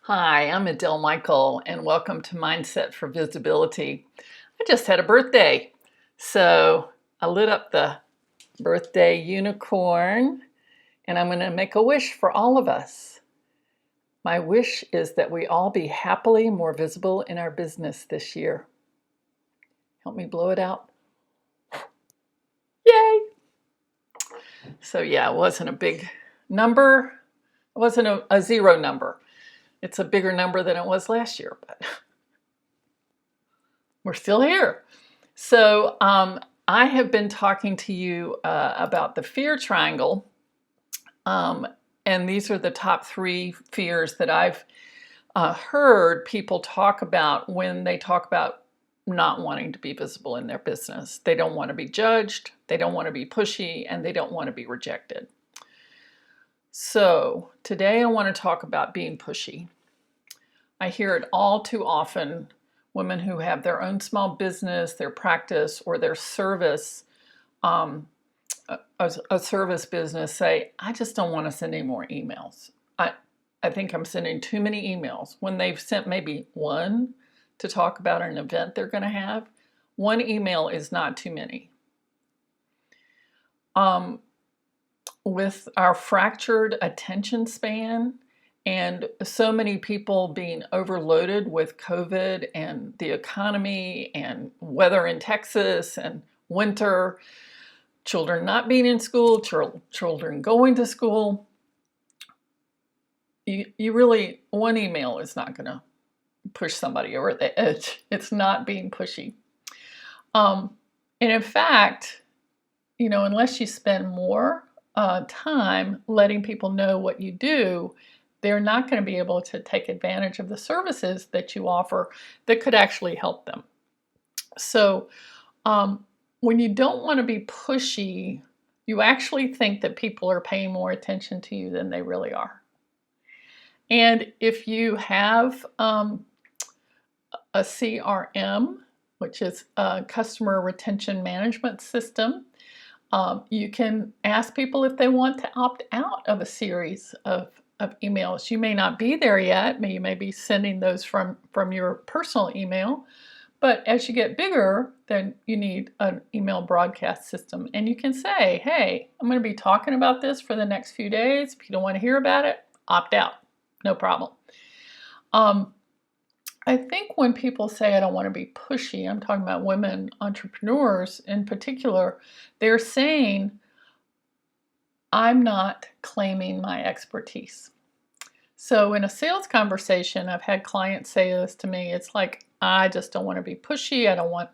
Hi, I'm Adele Michael, and welcome to Mindset for Visibility. I just had a birthday, so I lit up the birthday unicorn, and I'm going to make a wish for all of us. My wish is that we all be happily more visible in our business this year. Help me blow it out. Yay! So, yeah, it wasn't a big number, it wasn't a zero number. It's a bigger number than it was last year, but we're still here. So I have been talking to you about the fear triangle. And these are the top 3 fears that I've heard people talk about when they talk about not wanting to be visible in their business. They don't want to be judged, they don't want to be pushy, and they don't want to be rejected. So today I want to talk about being pushy. I hear it all too often. Women who have their own small business, their practice, or their service, a service business say, I just don't want to send any more emails. I think I'm sending too many emails. When they've sent maybe one to talk about an event they're going to have, one email is not too many. With our fractured attention span, and so many people being overloaded with COVID and the economy and weather in Texas and winter, children not being in school, children going to school, you really, one email is not going to push somebody over the edge. It's not being pushy. And in fact, unless you spend more time letting people know what you do, they're not going to be able to take advantage of the services that you offer that could actually help them. So when you don't want to be pushy, you actually think that people are paying more attention to you than they really are. And if you have a CRM, which is a customer retention management system, you can ask people if they want to opt out of a series of emails. You may not be there yet. You may be sending those from your personal email. But as you get bigger, then you need an email broadcast system. And you can say, hey, I'm going to be talking about this for the next few days. If you don't want to hear about it, opt out. No problem. I think when people say I don't want to be pushy, I'm talking about women entrepreneurs in particular, they're saying, I'm not claiming my expertise. So in a sales conversation, I've had clients say this to me. It's like, I just don't want to be pushy. I don't want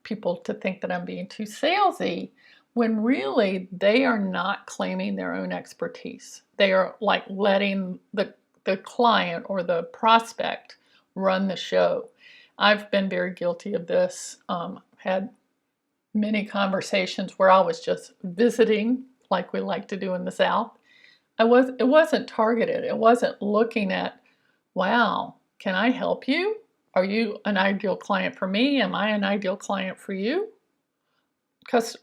people to think that I'm being too salesy, when really they are not claiming their own expertise. They are like letting the client or the prospect run the show. I've been very guilty of this. Had many conversations where I was just visiting, like we like to do in the South. It wasn't targeted. It wasn't looking at, wow, can I help you? Are you an ideal client for me? Am I an ideal client for you? Coach,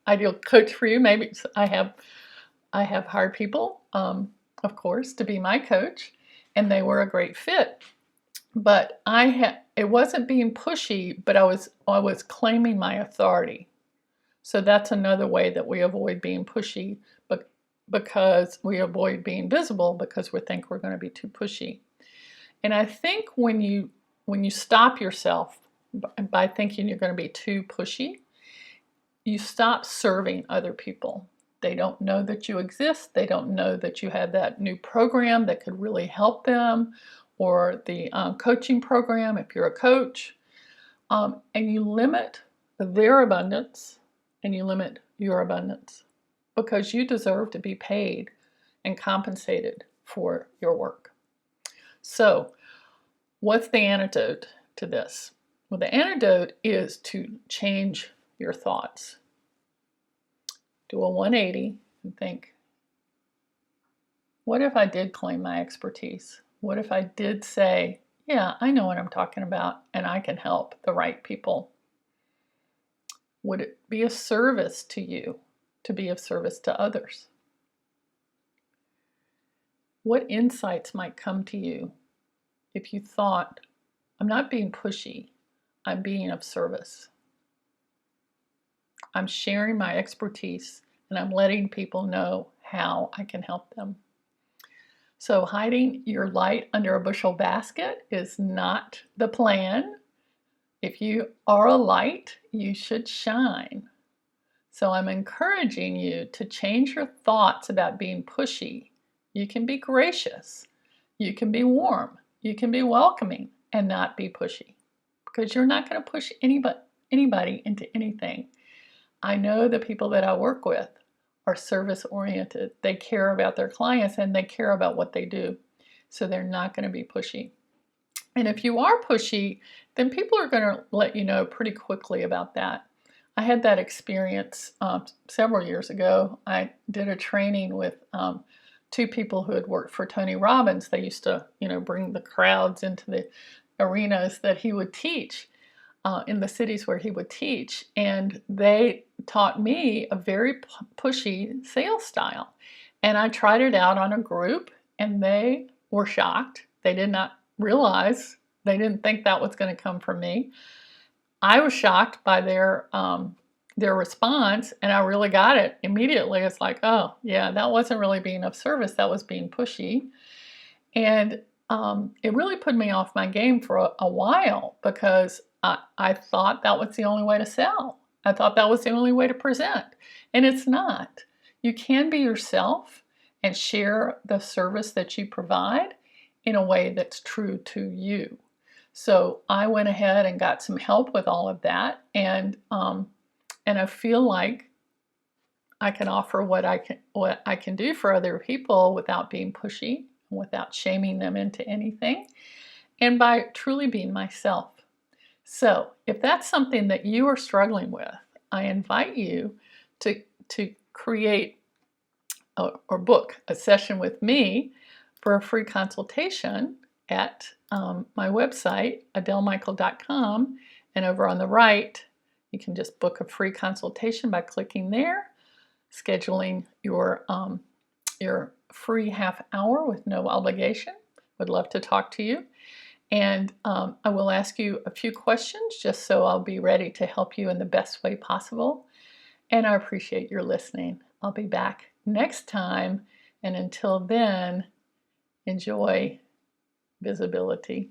ideal coach for you. Maybe I have hired people, of course, to be my coach, and they were a great fit. But it wasn't being pushy, but I was claiming my authority. So that's another way that we avoid being pushy, but because we avoid being visible because we think we're going to be too pushy. And I think when you stop yourself by thinking you're going to be too pushy, you stop serving other people. They don't know that you exist. They don't know that you have that new program that could really help them, or the coaching program if you're a coach. And you limit their abundance and you limit your abundance because you deserve to be paid and compensated for your work. So, what's the antidote to this? Well, the antidote is to change your thoughts. Do a 180 and think, what if I did claim my expertise? What if I did say, yeah, I know what I'm talking about and I can help the right people? Would it be a service to you to be of service to others? what insights might come to you if you thought, I'm not being pushy, I'm being of service. I'm sharing my expertise and I'm letting people know how I can help them. So hiding your light under a bushel basket is not the plan. If you are a light, you should shine. So I'm encouraging you to change your thoughts about being pushy. You can be gracious. You can be warm. You can be welcoming and not be pushy, because you're not going to push anybody into anything. I know the people that I work with are service oriented. They care about their clients and they care about what they do. So they're not going to be pushy. And if you are pushy, then people are going to let you know pretty quickly about that. I had that experience several years ago. I did a training with two people who had worked for Tony Robbins. They used to, bring the crowds into the arenas that he would teach in the cities where he would teach. And they taught me a very pushy sales style. And I tried it out on a group and they were shocked. They did not realize, they didn't think that was going to come from me. I was shocked by their response, and I really got it immediately. It's like, oh yeah, that wasn't really being of service, that was being pushy. And it really put me off my game for a while, because I thought that was the only way to sell. I thought that was the only way to present, and it's not. You can be yourself and share the service that you provide in a way that's true to you. So I went ahead and got some help with all of that, and I feel like I can offer what I can do for other people without being pushy, without shaming them into anything, and by truly being myself. So if that's something that you are struggling with, I invite you to create or book a session with me for a free consultation at my website, adelemichael.com, and over on the right, you can just book a free consultation by clicking there, scheduling your free half hour with no obligation. Would love to talk to you. And I will ask you a few questions just so I'll be ready to help you in the best way possible. And I appreciate your listening. I'll be back next time. And until then, enjoy visibility.